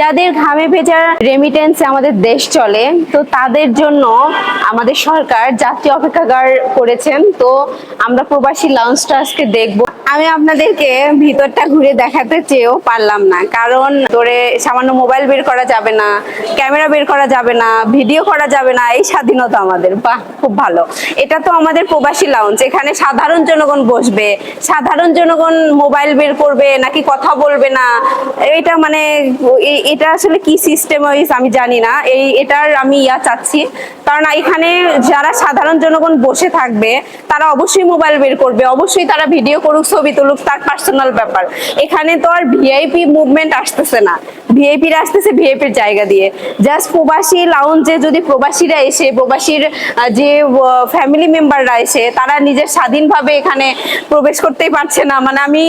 যাদের ঘামে ভেজা রেমিটেন্সে আমাদের দেশ চলে, তো তাদের জন্য আমাদের সরকার যাত্রী অপেক্ষাগার করেছেন। তো আমরা প্রবাসী লাউঞ্জটা আজকে দেখবো। আমি আপনাদেরকে ভিতরটা ঘুরে দেখাতে চেয়েও পারলাম না, কারণ ধরে সামান্য মোবাইল বের করা যাবে না, ক্যামেরা বের করা যাবে না, ভিডিও করা যাবে না, এই স্বাধীনতা আমাদের। বাহ, খুব ভালো। এটা তো আমাদের প্রবাসী লাউঞ্জ, এখানে সাধারণ জনগণ বসবে, সাধারণ জনগণ মোবাইল বের করবে নাকি কথা বলবে না, এটা মানে এটা আসলে কি সিস্টেম আমি জানি না। এটার আমি চাচ্ছি, কারণ এখানে যারা সাধারণ জনগণ বসে থাকবে তারা অবশ্যই মোবাইল বের করবে, অবশ্যই তারা ভিডিও করুক, ছবি তুলুক, তার পার্সোনাল ব্যাপার। এখানে তো আর ভিআইপি মুভমেন্ট আসতেছে না, ভিআইপিরা আসতেছে ভিআইপির জায়গা দিয়ে। জাস্ট প্রবাসী লাউঞ্জে যদি প্রবাসীরা এসে, প্রবাসীর যে ফ্যামিলি মেম্বাররা এসে, তারা নিজের স্বাধীনভাবে এখানে প্রবেশ করতেই পারছে না। মানে আমি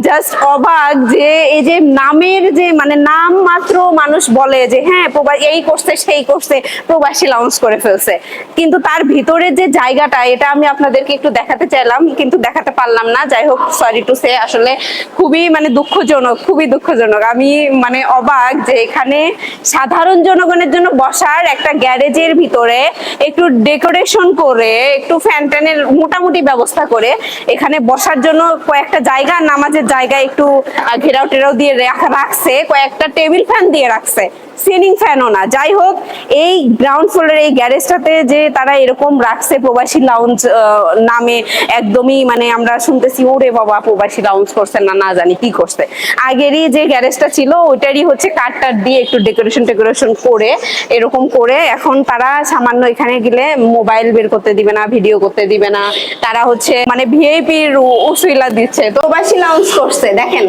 জাস্ট অবাক যে এই যে নামের যে মানে নাম মাত্র মানুষ বলে যে হ্যাঁ প্রবাসী এই করছে সেই করছে, প্রবাসী লাউঞ্জ করে ফেলছে, কিন্তু তার ভিতরে যে জায়গাটা, এটা আমি আপনাদেরকে একটু দেখাতে চাইলাম কিন্তু দেখাতে পারলাম না। যাই হোক, সরি টু সে, আসলে খুবই মানে দুঃখজনক, খুবই দুঃখজনক। আমি মানে অবাক যে এখানে সাধারণ জনগণের জন্য বসার একটা গ্যারেজের ভিতরে একটু ডেকোরেশন করে, একটু ফ্যান ট্যানের মোটামুটি ব্যবস্থা করে এখানে বসার জন্য কয়েকটা জায়গা, নামাজের জায়গা একটু ঘেরাও টেরাও দিয়ে রাখছে, কয়েকটা টেবিল ফ্যান দিয়ে রাখছে, সিলিং ফ্যানও না। যাই হোক, এই গ্রাউন্ড ফ্লোরের এই গ্যারেজটাতে যে তারা এরকম রাখছে প্রবাসী লাউঞ্জ নামে, একদমই মানে আমরা শুনতেছি ওরে বাবা প্রবাসী লাউঞ্জ করছে না, না জানি কি করছে। আগেরই যে গ্যারেজটা ছিল ওইটারই হচ্ছে কাঠ দিয়ে একটু ডেকোরেশন করে এরকম করে, এখন তারা সামান্য এখানে গেলে মোবাইল বের করতে দিবে না, ভিডিও করতে দিবে না, তারা হচ্ছে মানে ভিআইপির উসিলা দিচ্ছে। তো প্রবাসী লাউঞ্জ করছে, দেখেন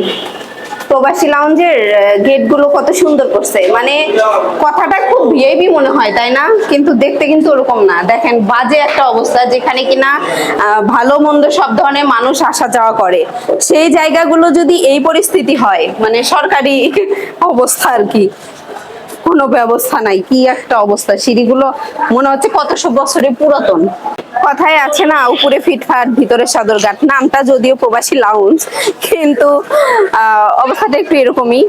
প্রবাসী লাউঞ্জের গেট গুলো কত সুন্দর করছে, মানে কথাটা খুব ভিআইপি মনে হয় তাই না, কিন্তু দেখতে কিন্তু ওরকম না। দেখেন বাজে একটা অবস্থা, যেখানে কিনা ভালো মন্দ সব ধরনের মানুষ আসা যাওয়া করে, সেই জায়গাগুলো যদি এই পরিস্থিতি হয়, মানে সরকারি অবস্থা আর কি, কোনো ব্যবস্থা নাই, কি একটা অবস্থা। সিঁড়িগুলো মনে হচ্ছে কতশো বছরের পুরাতন। কথায় আছে না, উপরে ফিটফাট ভিতরে সদরঘাট, নামটা যদিও প্রবাসী লাউঞ্জ, কিন্তু অবস্থাটা একটু এরকমই।